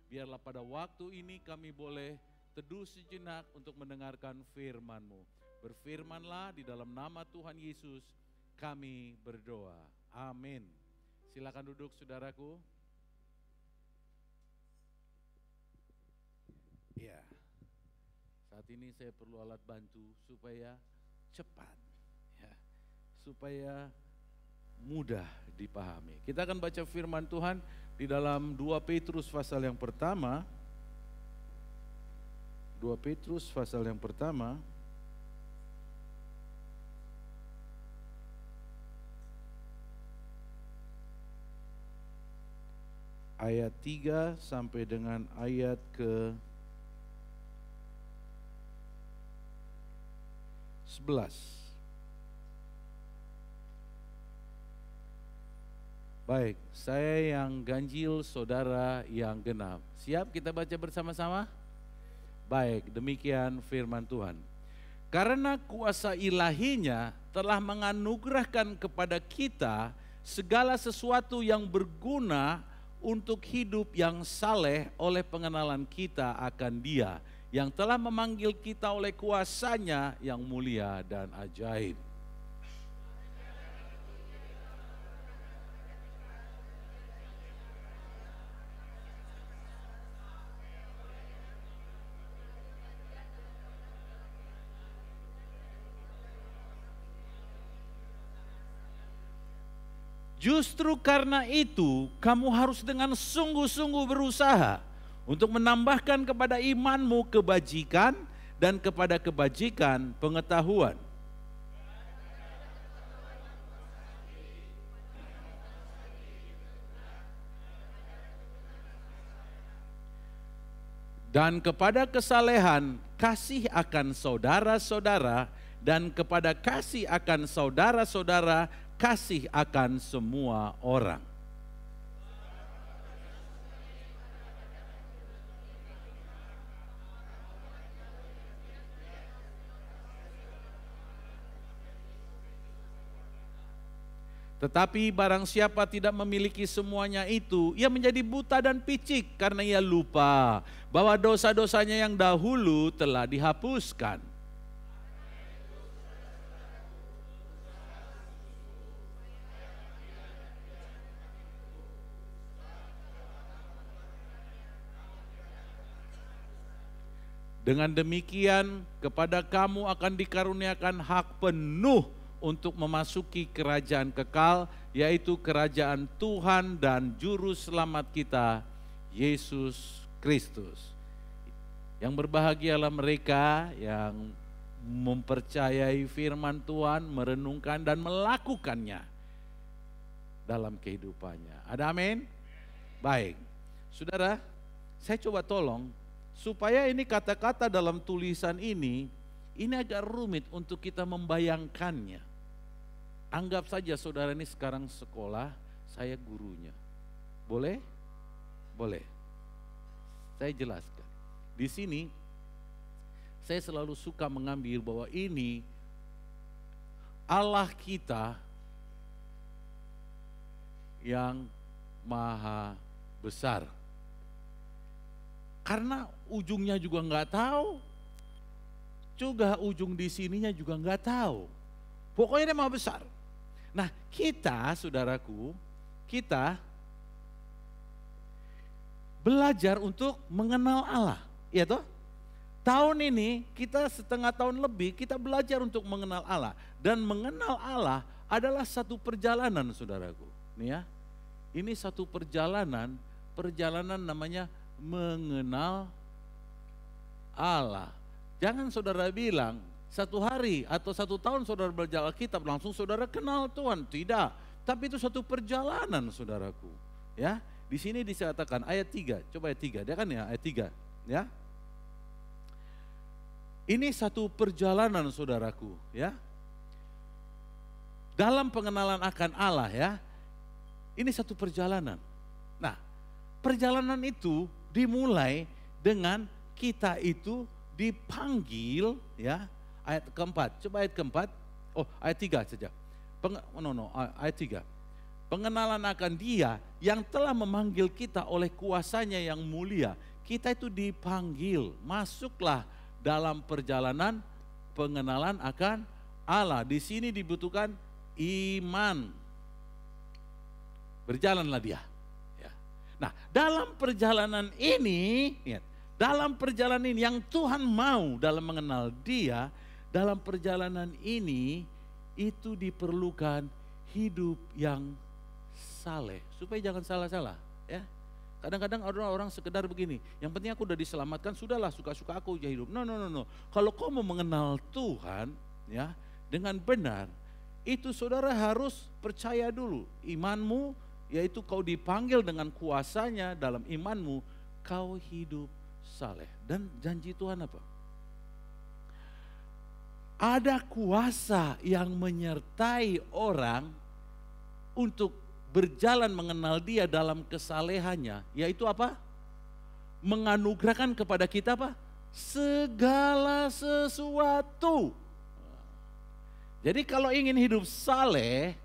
Biarlah pada waktu ini kami boleh teduh sejenak untuk mendengarkan firman-Mu. Berfirmanlah di dalam nama Tuhan Yesus kami berdoa. Amin. Silakan duduk saudaraku. Ya, saat ini saya perlu alat bantu supaya cepat, ya, supaya mudah dipahami. Kita akan baca firman Tuhan di dalam 2 Petrus pasal yang pertama. 2 Petrus pasal yang pertama. Ayat 3 sampai dengan ayat ke 11. Baik, saya yang ganjil, saudara yang genap. Siap kita baca bersama-sama? Baik, demikian firman Tuhan. Karena kuasa ilahinya telah menganugerahkan kepada kita segala sesuatu yang berguna untuk hidup yang saleh oleh pengenalan kita akan Dia yang telah memanggil kita oleh kuasa-Nya yang mulia dan ajaib. Justru karena itu, kamu harus dengan sungguh-sungguh berusaha untuk menambahkan kepada imanmu kebajikan dan kepada kebajikan pengetahuan. Dan kepada kesalehan, kasih akan saudara-saudara, dan kepada kasih akan saudara-saudara, kasih akan semua orang. Tetapi barang siapa tidak memiliki semuanya itu, ia menjadi buta dan picik karena ia lupa bahwa dosa-dosanya yang dahulu telah dihapuskan. Dengan demikian kepada kamu akan dikaruniakan hak penuh untuk memasuki kerajaan kekal, yaitu kerajaan Tuhan dan Juru Selamat kita, Yesus Kristus. Yang berbahagialah mereka yang mempercayai firman Tuhan, merenungkan dan melakukannya dalam kehidupannya. Ada amin? Baik, saudara, saya coba tolong supaya ini kata-kata dalam tulisan ini agak rumit untuk kita membayangkannya. Anggap saja saudara ini sekarang sekolah, saya gurunya. Boleh? Boleh. Saya jelaskan. Di sini saya selalu suka mengambil bahwa ini Allah kita yang maha besar. Karena ujungnya juga nggak tahu, juga ujung di sininya juga nggak tahu. Pokoknya dia maha besar. Nah kita, saudaraku, kita belajar untuk mengenal Allah, ya toh? Tahun ini kita setengah tahun lebih kita belajar untuk mengenal Allah, dan mengenal Allah adalah satu perjalanan, saudaraku. Nih ya, ini satu perjalanan namanya mengenal Allah. Jangan saudara bilang satu hari atau satu tahun saudara belajar Alkitab langsung saudara kenal Tuhan. Tidak, tapi itu satu perjalanan, saudaraku. Ya, di sini dikatakan ayat 3. Coba ayat 3, dia kan ya ayat 3, ya. Ini satu perjalanan, saudaraku, ya. Dalam pengenalan akan Allah, ya. Ini satu perjalanan. Nah, perjalanan itu dimulai dengan kita itu dipanggil, ya. Ayat keempat, coba ayat keempat. Oh, ayat 3 saja. Ayat 3. pengenalan akan Dia yang telah memanggil kita oleh kuasanya yang mulia. Kita itu dipanggil, masuklah dalam perjalanan pengenalan akan Allah. Di sini dibutuhkan iman. Berjalanlah dia. Ya. Nah, dalam perjalanan ini, dalam perjalanan ini yang Tuhan mau dalam mengenal Dia, dalam perjalanan ini itu diperlukan hidup yang saleh, supaya jangan salah-salah, ya. Kadang-kadang orang sekedar begini, yang penting aku udah diselamatkan, sudahlah suka-suka aku aja hidup. No. Kalau kau mau mengenal Tuhan, ya, dengan benar, itu saudara harus percaya dulu imanmu, yaitu kau dipanggil dengan kuasanya dalam imanmu, kau hidup saleh. Dan janji Tuhan apa? Ada kuasa yang menyertai orang untuk berjalan mengenal Dia dalam kesalehannya, yaitu apa? Menganugerahkan kepada kita apa? Segala sesuatu. Jadi kalau ingin hidup saleh,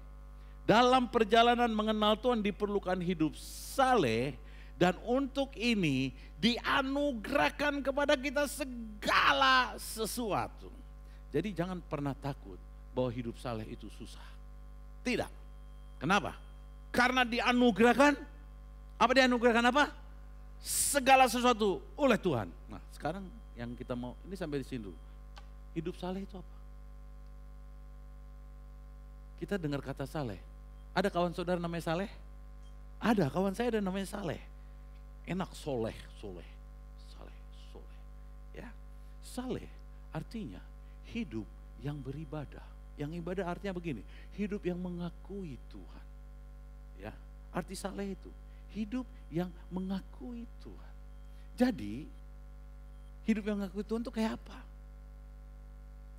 dalam perjalanan mengenal Tuhan diperlukan hidup saleh, dan untuk ini dianugerahkan kepada kita segala sesuatu. Jadi jangan pernah takut bahwa hidup saleh itu susah. Tidak. Kenapa? Karena dianugerahkan, apa dianugerahkan apa? Segala sesuatu oleh Tuhan. Nah sekarang yang kita mau, ini sampai di sini dulu. Hidup saleh itu apa? Kita dengar kata saleh. Ada kawan saudara namanya Saleh? Ada, kawan saya ada namanya Saleh. Enak, soleh. Ya, saleh artinya hidup yang beribadah. Yang ibadah artinya begini, hidup yang mengakui Tuhan. Ya, arti saleh itu hidup yang mengakui Tuhan. Jadi hidup yang mengakui Tuhan itu kayak apa?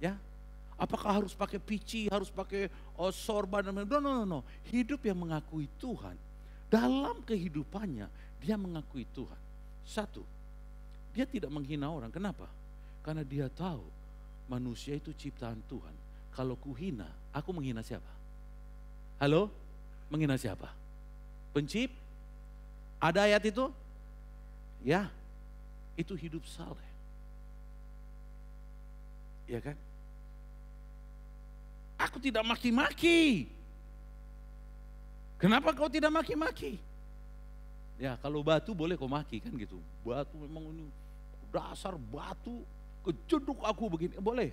Ya, apakah harus pakai pici, harus pakai sorban? No. Hidup yang mengakui Tuhan, dalam kehidupannya dia mengakui Tuhan. Satu, dia tidak menghina orang. Kenapa? Karena dia tahu manusia itu ciptaan Tuhan. Kalau kuhina, aku menghina siapa? Halo? Menghina siapa? Pencipta. Ada ayat itu? Ya, itu hidup saleh. Ya kan? Aku tidak maki-maki. Kenapa kau tidak maki-maki? Ya kalau batu boleh kau maki kan gitu. Batu memang ini dasar batu, kejeduk aku begini, boleh.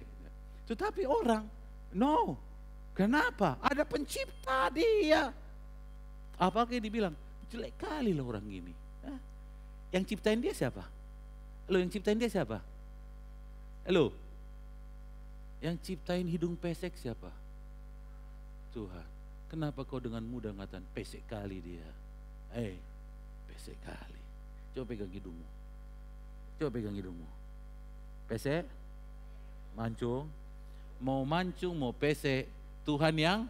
Tetapi orang, no. Kenapa? Ada pencipta dia. Apakah dibilang, jelek kali lah orang ini. Hah? Yang ciptain dia siapa? Lo yang ciptain dia siapa? Halo? Yang ciptain hidung pesek siapa? Tuhan. Kenapa kau dengan mudah ngatakan pesek kali dia? Pesek kali. Coba pegang hidungmu. Coba pegang hidungmu. Pesek, mancung. Mau mancung, mau pesek, Tuhan yang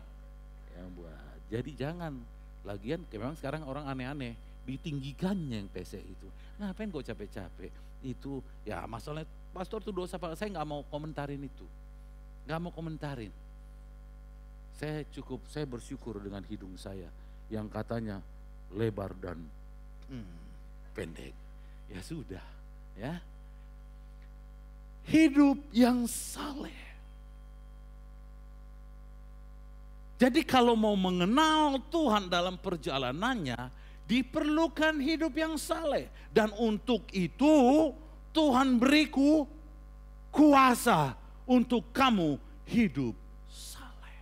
buat. Jadi jangan. Lagian memang sekarang orang aneh-aneh. Ditinggikannya yang pesek itu. Ngapain kau capek-capek? Itu ya masalahnya pastor itu dosa. Saya nggak mau komentarin itu. Nggak mau komentarin. Saya bersyukur dengan hidung saya yang katanya lebar dan pendek. Ya sudah, ya. Hidup yang saleh. Jadi kalau mau mengenal Tuhan dalam perjalanannya, diperlukan hidup yang saleh. Dan untuk itu Tuhan beriku kuasa untuk kamu hidup saleh.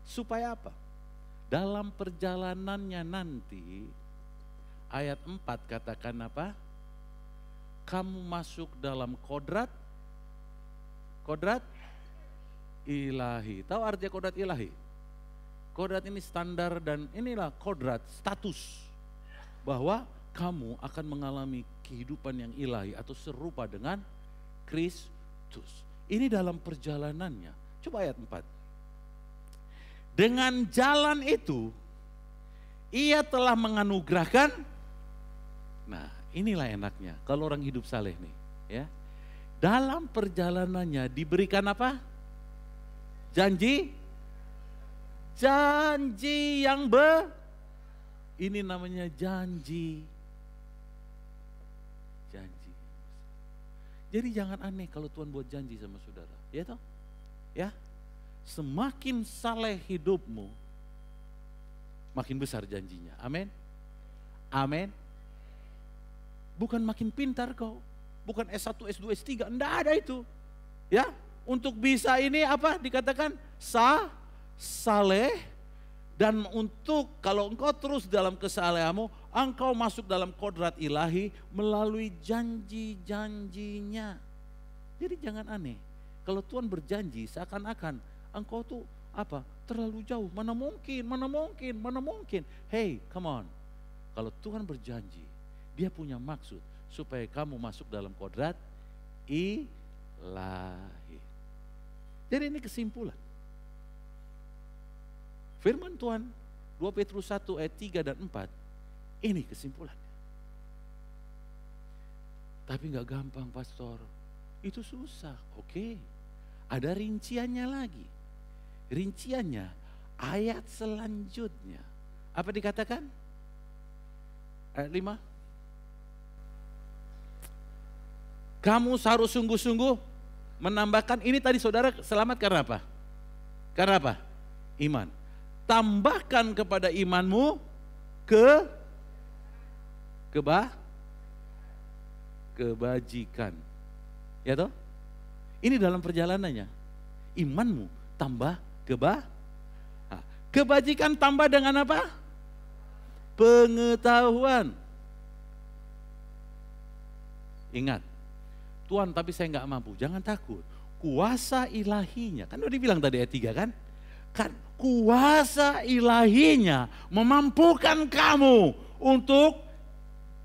Supaya apa? Dalam perjalanannya nanti, ayat 4 katakan apa? Kamu masuk dalam kodrat ilahi. Tahu artinya kodrat ilahi? Kodrat ini standar dan inilah kodrat, status. Bahwa kamu akan mengalami kehidupan yang ilahi atau serupa dengan Kristus. Ini dalam perjalanannya. Coba ayat 4. Dengan jalan itu, ia telah menganugerahkan. Nah inilah enaknya kalau orang hidup saleh nih. Ya, dalam perjalanannya diberikan apa? Janji Janji yang ini namanya janji. Janji. Jadi jangan aneh kalau Tuhan buat janji sama saudara. Ya toh? Ya. Semakin saleh hidupmu, makin besar janjinya. Amin. Amin. Bukan makin pintar kau. Bukan S1, S2, S3. Enggak ada itu. Ya. Untuk bisa ini apa dikatakan? Saleh. Dan untuk kalau engkau terus dalam kesalehanmu, engkau masuk dalam kodrat ilahi melalui janji-janjinya. Jadi jangan aneh. Kalau Tuhan berjanji seakan-akan engkau tuh apa? Terlalu jauh. Mana mungkin. Hey, come on. Kalau Tuhan berjanji, Dia punya maksud supaya kamu masuk dalam kodrat ilahi. Jadi ini kesimpulan. Firman Tuhan 2 Petrus 1 ayat 3 dan 4. Ini kesimpulannya. Tapi gak gampang pastor. Itu susah. Oke. Ada rinciannya lagi. Rinciannya ayat selanjutnya. Apa dikatakan? Ayat 5. Kamu harus sungguh-sungguh menambahkan. Ini tadi saudara selamat karena apa? Karena apa? Iman. Tambahkan kepada imanmu kebajikan. Ya toh? Ini dalam perjalanannya. Imanmu tambah kebajikan tambah dengan apa? Pengetahuan. Ingat, Tuhan tapi saya nggak mampu. Jangan takut. Kuasa ilahinya. Kan udah dibilang tadi ayat 3 kan? Kan kuasa ilahinya memampukan kamu untuk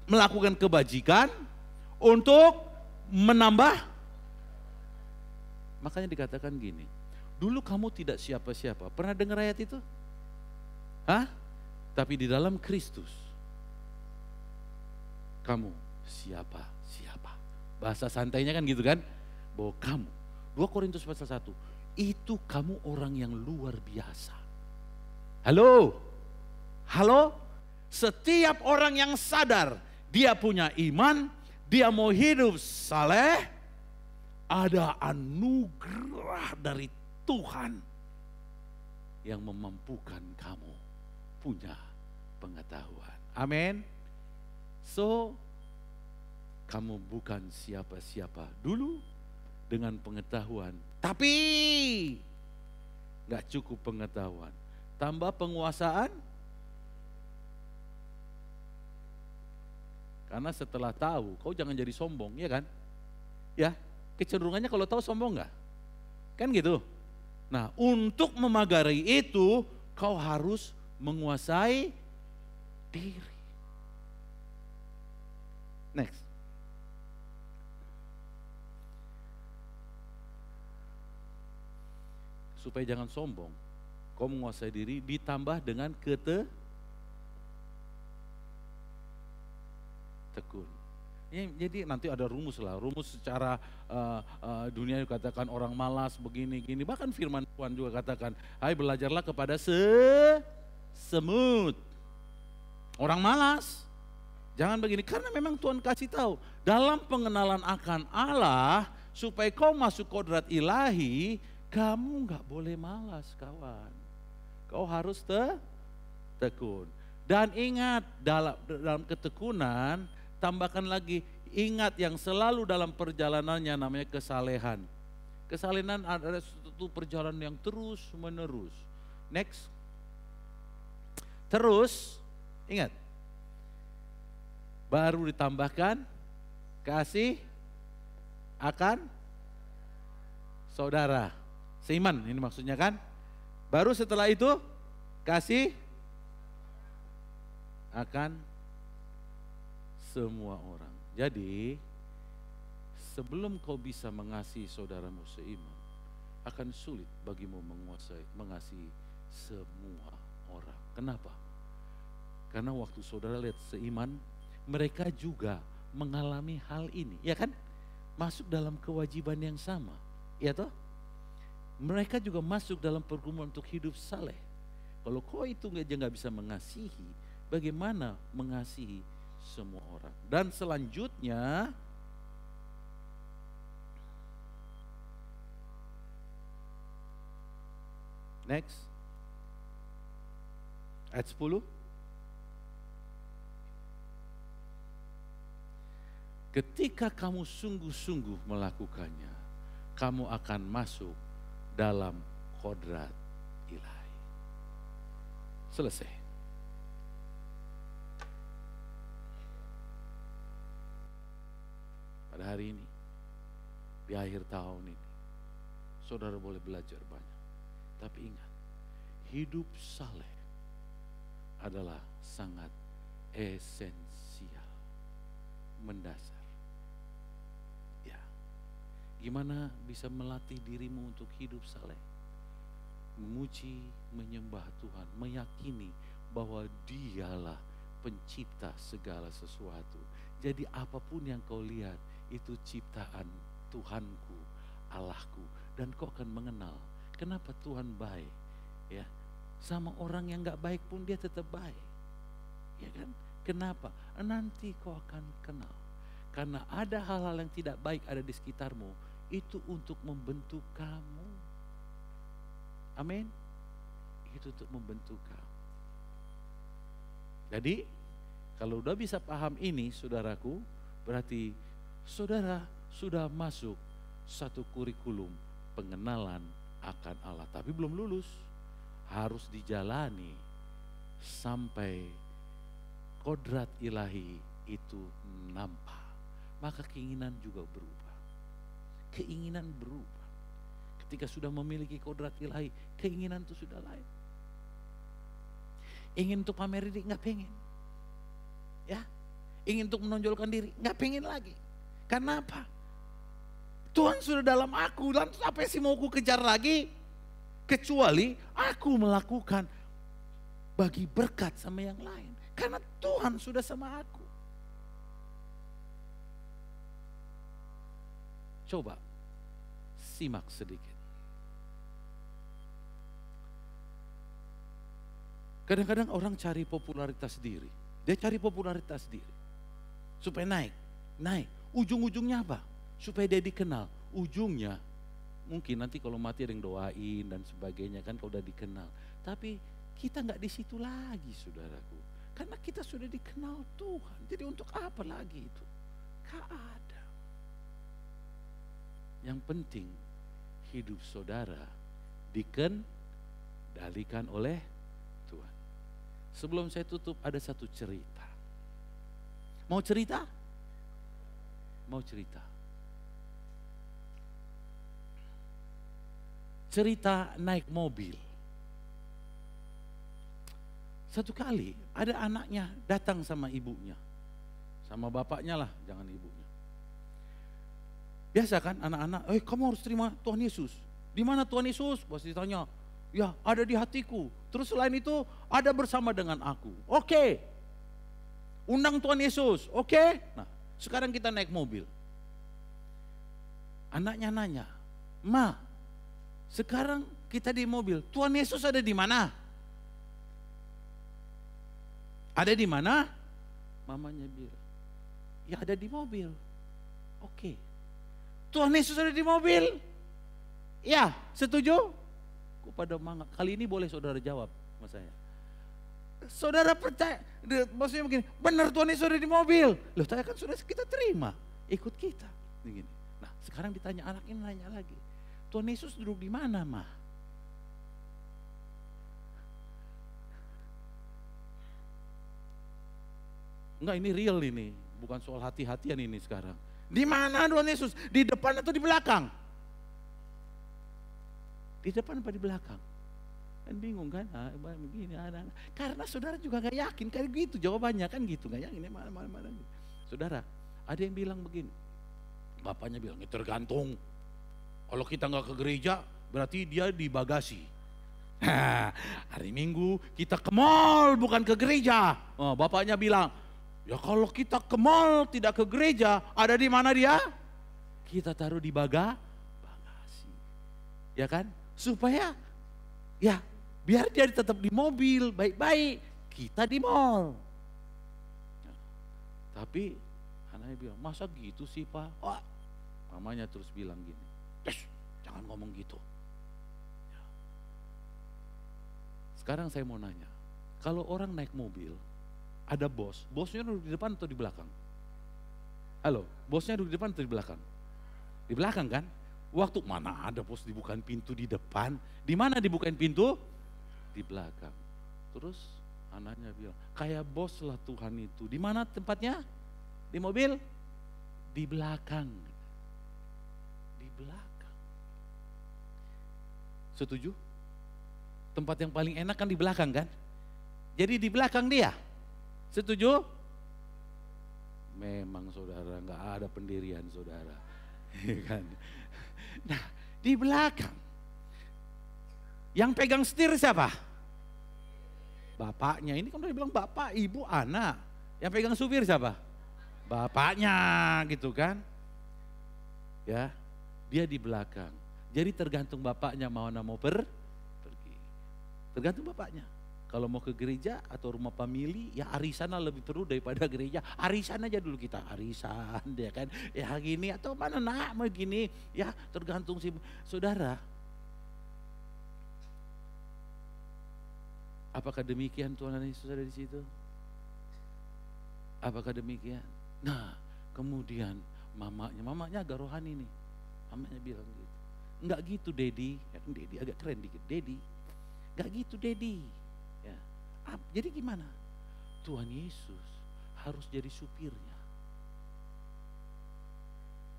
melakukan kebajikan, untuk menambah. Makanya dikatakan gini, dulu kamu tidak siapa-siapa. Pernah dengar ayat itu? Hah? Tapi di dalam Kristus, kamu siapa-siapa. Bahasa santainya kan gitu kan? Bahwa kamu, 2 Korintus pasal 1, itu kamu orang yang luar biasa. Halo? Halo? Setiap orang yang sadar dia punya iman, dia mau hidup saleh, ada anugerah dari Tuhan yang memampukan kamu punya pengetahuan. Amin. So, kamu bukan siapa-siapa dulu dengan pengetahuan. Tapi gak cukup pengetahuan. Tambah penguasaan. Karena setelah tahu, kau jangan jadi sombong, ya kan? Ya, kecenderungannya kalau tahu sombong gak? Kan gitu. Nah, untuk memagari itu, kau harus menguasai diri. Next. Supaya jangan sombong, kau menguasai diri ditambah dengan tekun. Jadi nanti ada rumus lah, rumus secara dunia dikatakan orang malas begini-gini. Bahkan firman Tuhan juga katakan, hai belajarlah kepada semut. Orang malas, jangan begini. Karena memang Tuhan kasih tahu, dalam pengenalan akan Allah, supaya kau masuk kodrat ilahi, kamu gak boleh malas kawan. Kau harus tekun. Dan ingat dalam ketekunan, tambahkan lagi, ingat yang selalu dalam perjalanannya namanya kesalehan. Kesalehan adalah suatu perjalanan yang terus menerus. Next. Terus, ingat. Baru ditambahkan kasih akan saudara. Seiman ini maksudnya kan. Baru setelah itu kasih akan semua orang. Jadi sebelum kau bisa mengasihi saudaramu seiman, akan sulit bagimu mengasihi semua orang. Kenapa? Karena waktu saudara lihat seiman, mereka juga mengalami hal ini, ya kan? Masuk dalam kewajiban yang sama, ya toh? Mereka juga masuk dalam pergumulan untuk hidup saleh. Kalau kau itu nggak bisa mengasihi, bagaimana mengasihi semua orang? Dan selanjutnya, next, ayat 10. Ketika kamu sungguh-sungguh melakukannya, kamu akan masuk dalam kodrat ilahi. Selesai. Pada hari ini, di akhir tahun ini, saudara boleh belajar banyak. Tapi ingat, hidup saleh adalah sangat esensial, mendasar. Ya, gimana bisa melatih dirimu untuk hidup saleh? Memuji, menyembah Tuhan, meyakini bahwa Dialah pencipta segala sesuatu. Jadi apapun yang kau lihat itu ciptaan Tuhanku, Allahku, dan kau akan mengenal kenapa Tuhan baik. Ya, sama orang yang nggak baik pun Dia tetap baik. Ya kan? Kenapa? Nanti kau akan kenal. Karena ada hal-hal yang tidak baik ada di sekitarmu, itu untuk membentuk kamu. Amin. Itu untuk membentuk kamu. Jadi, kalau udah bisa paham ini, saudaraku, berarti saudara sudah masuk satu kurikulum pengenalan akan Allah. Tapi belum lulus. Harus dijalani sampai kodrat ilahi itu nampak. Maka keinginan juga berubah. Keinginan berubah. Ketika sudah memiliki kodrat ilahi, keinginan itu sudah lain. Ingin untuk pamer diri, nggak pengen. Ya, ingin untuk menonjolkan diri, nggak pengen lagi. Karena apa? Tuhan sudah dalam aku, dan apa sih mau ku kejar lagi? Kecuali aku melakukan bagi berkat sama yang lain. Karena Tuhan sudah sama aku. Coba simak sedikit. Kadang-kadang orang cari popularitas diri. Dia cari popularitas diri. Supaya naik. Ujung-ujungnya apa? Supaya dia dikenal. Ujungnya mungkin nanti kalau mati ada yang doain dan sebagainya kan kalau udah dikenal. Tapi kita nggak di situ lagi, saudaraku. Karena kita sudah dikenal Tuhan. Jadi untuk apa lagi itu? Gak ada. Yang penting hidup saudara dikendalikan oleh Tuhan. Sebelum saya tutup ada satu cerita. Mau cerita? Mau cerita. Cerita naik mobil. Satu kali ada anaknya datang sama ibunya. Sama bapaknya lah, jangan ibunya. Biasa kan anak-anak, kamu harus terima Tuhan Yesus. Di mana Tuhan Yesus? Pasti ditanya, ya ada di hatiku. Terus selain itu ada bersama dengan aku. Oke. Undang Tuhan Yesus, oke. Nah sekarang kita naik mobil. Anaknya nanya, Ma, sekarang kita di mobil, Tuhan Yesus ada di mana? Ada di mana? Mamanya bilang, ya ada di mobil. Oke. Tuhan Yesus ada di mobil? Ya, setuju? Kepada mangga. Kali ini boleh saudara jawab sama saya. Saudara percaya, maksudnya begini, benar Tuhan Yesus ada di mobil. Loh, saya kan sudah kita terima, ikut kita. Begini. Nah, sekarang ditanya anak ini nanya lagi. Tuhan Yesus duduk di mana, Ma? Enggak, ini real ini, bukan soal hati-hatian ini sekarang. Di mana Tuhan Yesus? Di depan atau di belakang? Di depan apa di belakang? Kan bingung kan? Begini, karena saudara juga gak yakin, kayak gitu jawabannya kan gitu, gak yakin mana. Saudara, ada yang bilang begini, bapaknya bilang, tergantung. Kalau kita gak ke gereja, berarti dia di bagasi. Hari Minggu kita ke mall bukan ke gereja. Bapaknya bilang, ya kalau kita ke mall tidak ke gereja, ada di mana dia? Kita taruh di bagasi. Ya kan? Supaya ya Biar dia tetap di mobil, baik-baik. Kita di mall. Tapi anaknya bilang, masa gitu sih Pak? Oh, mamanya terus bilang gini, jangan ngomong gitu. Sekarang saya mau nanya, kalau orang naik mobil, ada bosnya duduk di depan atau di belakang? Halo, bosnya duduk di depan atau di belakang? Di belakang kan? Waktu mana ada bos dibukain pintu di depan? Di mana dibukain pintu? Di belakang. Terus anaknya bilang, kayak bos lah Tuhan itu. Di mana tempatnya? Di mobil? Di belakang. Di belakang. Setuju? Tempat yang paling enak kan di belakang kan? Jadi di belakang dia. Setuju? Memang saudara, nggak ada pendirian saudara. Kan? Nah, di belakang. Yang pegang setir siapa? Bapaknya. Ini kan udah bilang bapak, ibu, anak. Yang pegang supir siapa? Bapaknya gitu kan. Ya, dia di belakang. Jadi tergantung bapaknya mau pergi. Tergantung bapaknya. Kalau mau ke gereja atau rumah family, ya arisan lebih perlu daripada gereja. Arisan aja dulu kita, arisan ya kan. Ya gini atau mana nak mau gini. Ya tergantung si saudara. Apakah demikian Tuhan Yesus ada di situ? Apakah demikian? Nah, kemudian mamanya agak rohani nih. Mamanya bilang gitu. Enggak gitu Dedi, ya kan Dedi agak keren dikit. Dedi, enggak gitu Dedi. Ya. Jadi gimana? Tuhan Yesus harus jadi supirnya.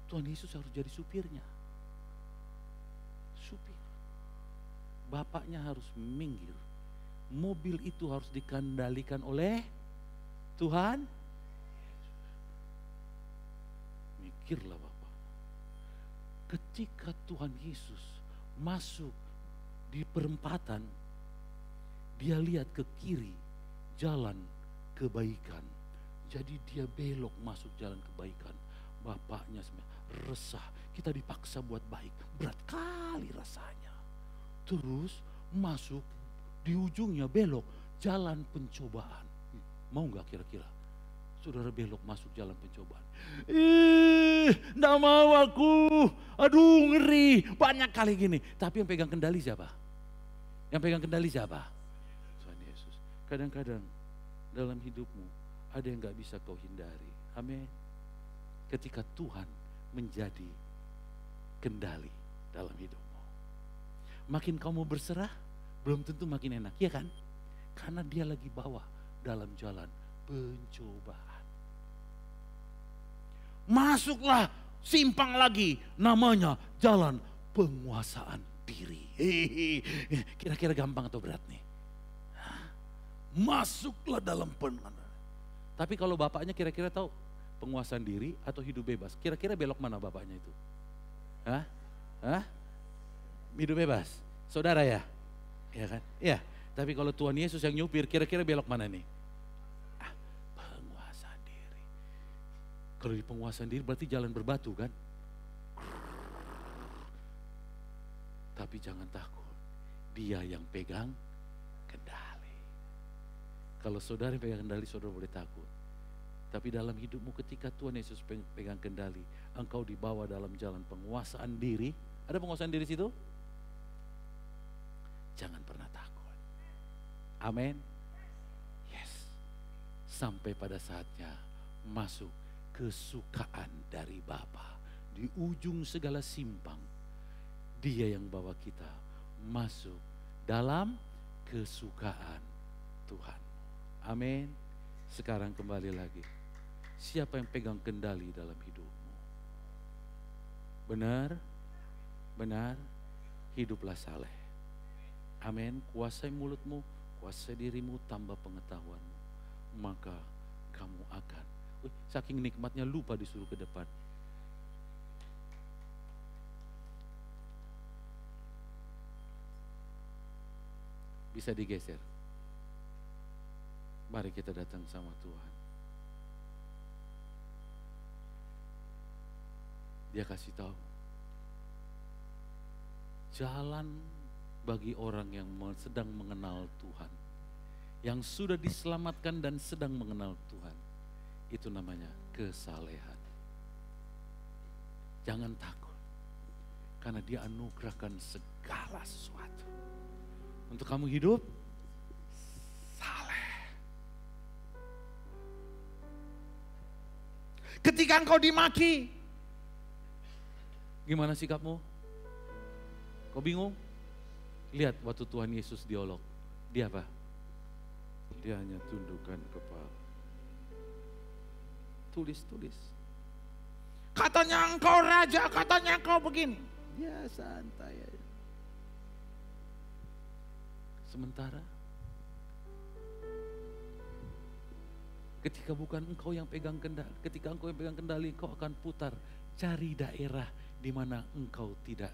Tuhan Yesus harus jadi supirnya. Supir. Bapaknya harus minggir. Mobil itu harus dikendalikan oleh Tuhan. Mikirlah Bapak. Ketika Tuhan Yesus masuk di perempatan, dia lihat ke kiri jalan kebaikan. Jadi dia belok masuk jalan kebaikan. Bapaknya resah, kita dipaksa buat baik. Berat kali rasanya. Terus masuk di ujungnya belok jalan pencobaan. Mau gak kira-kira? Saudara belok masuk jalan pencobaan. Nggak mau aku. Aduh ngeri. Banyak kali gini. Tapi yang pegang kendali siapa? Yang pegang kendali siapa? Tuhan Yesus. Kadang-kadang dalam hidupmu ada yang gak bisa kau hindari. Amin. Ketika Tuhan menjadi kendali dalam hidupmu. Makin kamu berserah, belum tentu makin enak. Ya kan? Karena dia lagi bawa dalam jalan pencobaan. Masuklah simpang lagi, namanya jalan penguasaan diri. Kira-kira gampang atau berat nih? Masuklah dalam penguasaan. Tapi kalau bapaknya kira-kira tahu penguasaan diri atau hidup bebas, kira-kira belok mana bapaknya itu? Hidup bebas, saudara ya? Ya kan? Ya. Tapi kalau Tuhan Yesus yang nyupir, kira-kira belok mana nih? Penguasaan diri. Kalau di penguasaan diri berarti jalan berbatu kan? Tapi jangan takut, dia yang pegang kendali. Kalau saudara yang pegang kendali, saudara boleh takut. Tapi dalam hidupmu ketika Tuhan Yesus pegang kendali, engkau dibawa dalam jalan penguasaan diri. Ada penguasaan diri situ? Jangan pernah takut. Amin. Yes. Sampai pada saatnya masuk kesukaan dari Bapa. Di ujung segala simpang, dia yang bawa kita masuk dalam kesukaan Tuhan. Amin. Sekarang kembali lagi. Siapa yang pegang kendali dalam hidupmu? Benar, benar, hiduplah saleh. Amin. Kuasai mulutmu, kuasai dirimu, tambah pengetahuanmu. Maka kamu akan, saking nikmatnya lupa disuruh ke depan. Bisa digeser. Mari kita datang sama Tuhan. Dia kasih tahu. Jalan bagi orang yang sedang mengenal Tuhan. Yang sudah diselamatkan dan sedang mengenal Tuhan. Itu namanya kesalehan. Jangan takut. Karena Dia anugerahkan segala sesuatu. Untuk kamu hidup saleh. Ketika engkau dimaki, gimana sikapmu? Kau bingung? Lihat waktu Tuhan Yesus diolok. Dia apa? Dia hanya tundukkan kepala. Tulis. Katanya engkau raja, katanya engkau begini. Ya santai aja. Sementara ketika bukan engkau yang pegang kendali, ketika engkau yang pegang kendali, engkau akan putar cari daerah di mana engkau tidak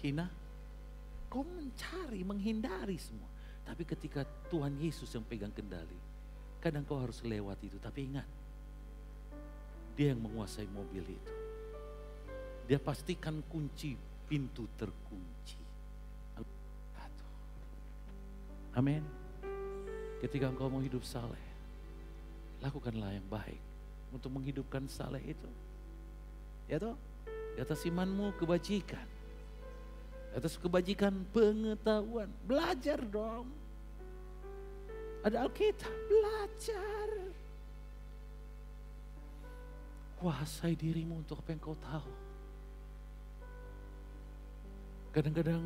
dihina. Kau mencari, menghindari semua. Tapi ketika Tuhan Yesus yang pegang kendali, kadang kau harus lewat itu. Tapi ingat, Dia yang menguasai mobil itu. Dia pastikan kunci pintu terkunci. Amin. Ketika engkau mau hidup saleh, lakukanlah yang baik untuk menghidupkan saleh itu. Ya toh? Di atas imanmu kebajikan. Di atas kebajikan pengetahuan. Belajar dong. Ada Alkitab, belajar. Kuasai dirimu untuk apa yang kau tahu. Kadang-kadang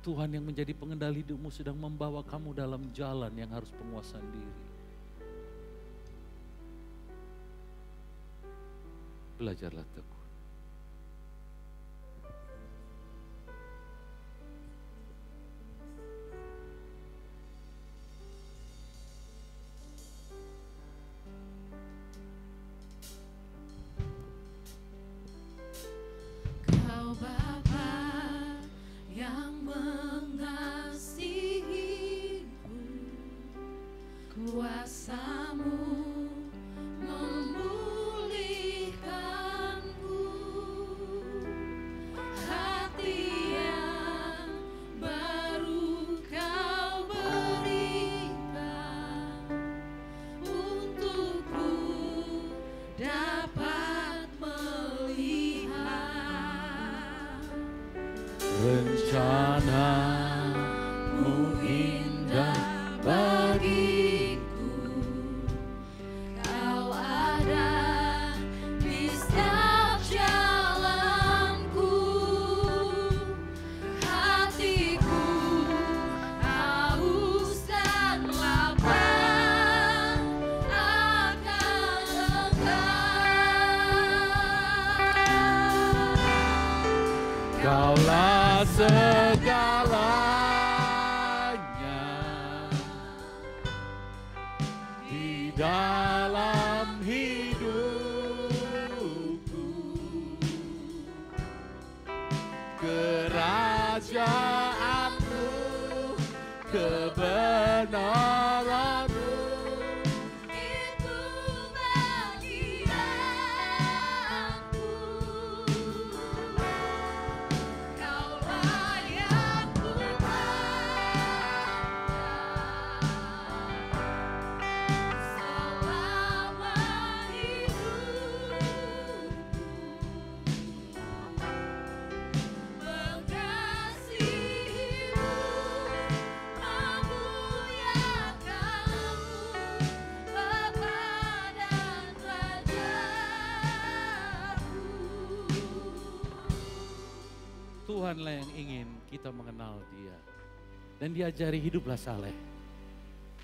Tuhan yang menjadi pengendali hidupmu sedang membawa kamu dalam jalan yang harus penguasaan diri. Belajarlah tekun. Kau Bapa yang mengasihiku, kuasa-Mu memulihkanku, hati yang baru Kau berikan, untukku dapat melihat Rencana-Mu indah bagiku. Kau ada di setiap jalanku, hatiku haus dan lapar akan Engkau. Kaulah segalanya di dalam hidupku. Kerajaan-Mu, kebenaran-Mu, Itu bagianku. Kaulah yang ku selama hidupku. Mengasihimu, memuliakanmu, Bapa dan Rajaku. Tuhanlah yang ingin kita mengenal Dia. Dan diajari hiduplah saleh.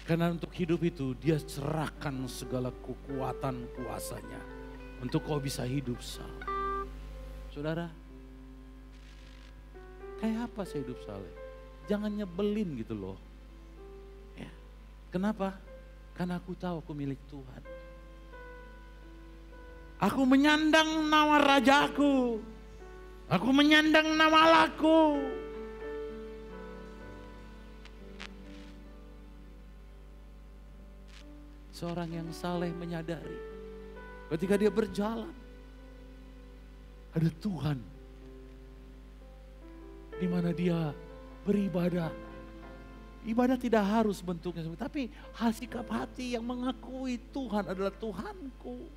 Karena untuk hidup itu Dia serahkan segala kekuatan kuasanya. Untuk kau bisa hidup saleh. Saudara, kayak apa saya hidup saleh? Jangan nyebelin gitu loh. Ya. Kenapa? Karena aku tahu aku milik Tuhan. Aku menyandang nama Rajaku. Aku menyandang nama Allahku. Seorang yang saleh menyadari ketika dia berjalan, ada Tuhan di mana dia beribadah. Ibadah tidak harus bentuknya, tapi sikap hati yang mengakui Tuhan adalah Tuhanku.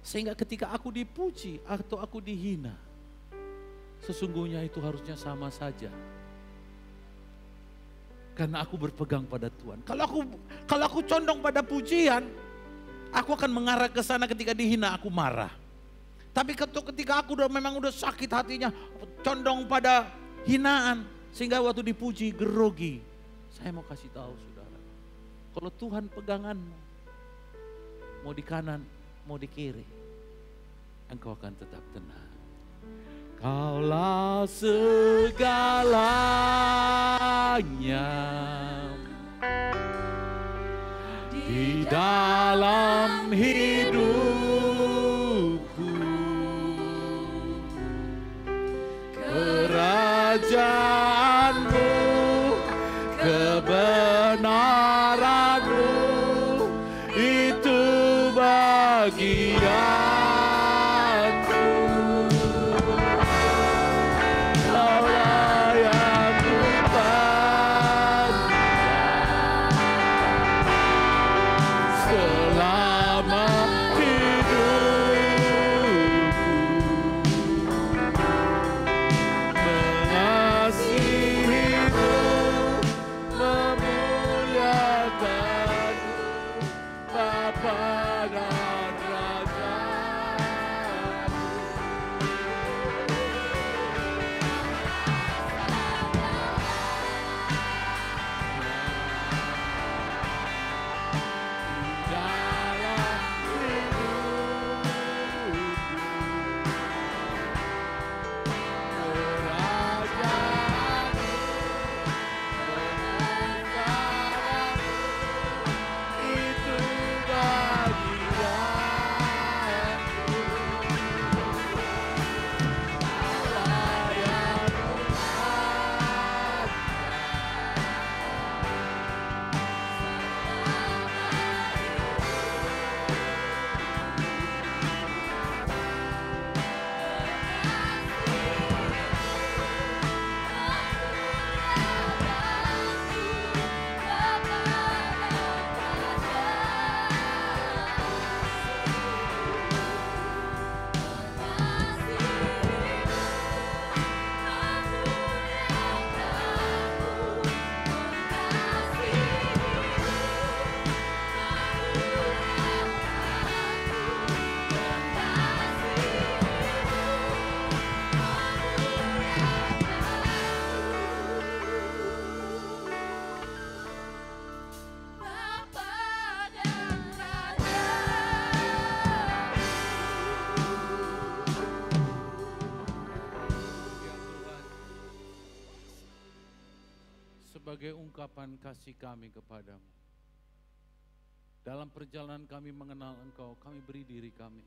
Sehingga ketika aku dipuji atau aku dihina, sesungguhnya itu harusnya sama saja. Karena aku berpegang pada Tuhan. Kalau aku condong pada pujian, aku akan mengarah ke sana. Ketika dihina aku marah. Tapi ketika aku memang udah sakit hatinya, condong pada hinaan, sehingga waktu dipuji grogi. Saya mau kasih tahu saudara, kalau Tuhan peganganmu, mau di kanan, mau di kiri, engkau akan tetap tenang. Kaulah segalanya di dalam hidupku, kerajaanmu, kebenaranmu, itu bagianku. Kaulah yang kupanjang selama hidupku, mengasihimu, memuliakanmu, Bapa dan Rajaku. Dalam hidupku, kerajaanmu, kebenaranmu, itu bagianku. Allah yang sebagai ungkapan kasih kami kepadamu. Dalam perjalanan kami mengenal Engkau, kami beri diri kami.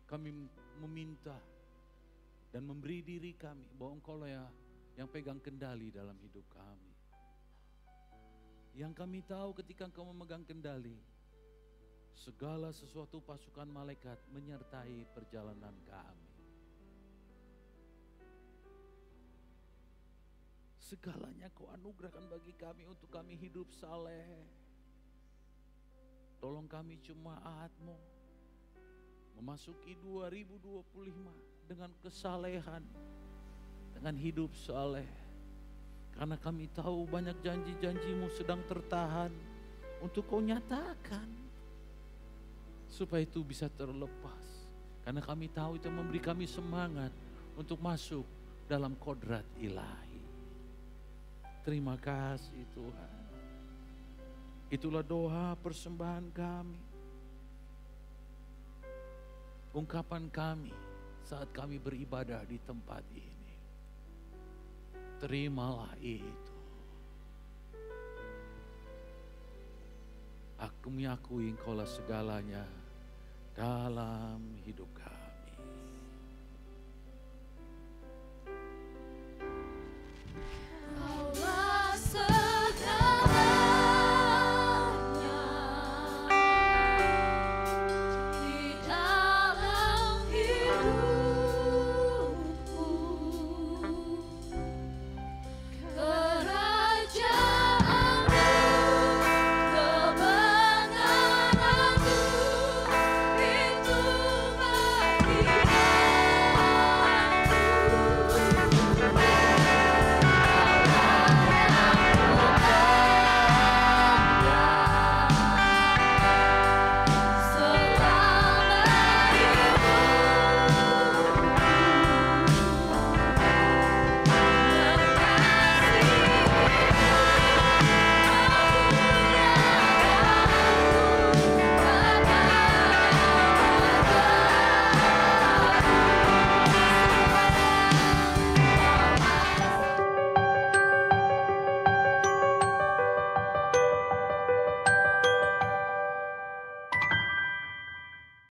Kami meminta dan memberi diri kami bahwa Engkau lah yang pegang kendali dalam hidup kami. Yang kami tahu ketika Engkau memegang kendali, segala sesuatu pasukan malaikat menyertai perjalanan kami. Segalanya Kau anugerahkan bagi kami untuk kami hidup saleh. Tolong kami jemaat-Mu memasuki 2025 dengan kesalehan, dengan hidup saleh. Karena kami tahu banyak janji-janji-Mu sedang tertahan untuk Kau nyatakan. Supaya itu bisa terlepas. Karena kami tahu itu memberi kami semangat untuk masuk dalam kodrat ilahi. Terima kasih Tuhan. Itulah doa persembahan kami. Ungkapan kami saat kami beribadah di tempat ini. Terimalah itu. Aku mengakui Engkaulah segalanya dalam hidup kami.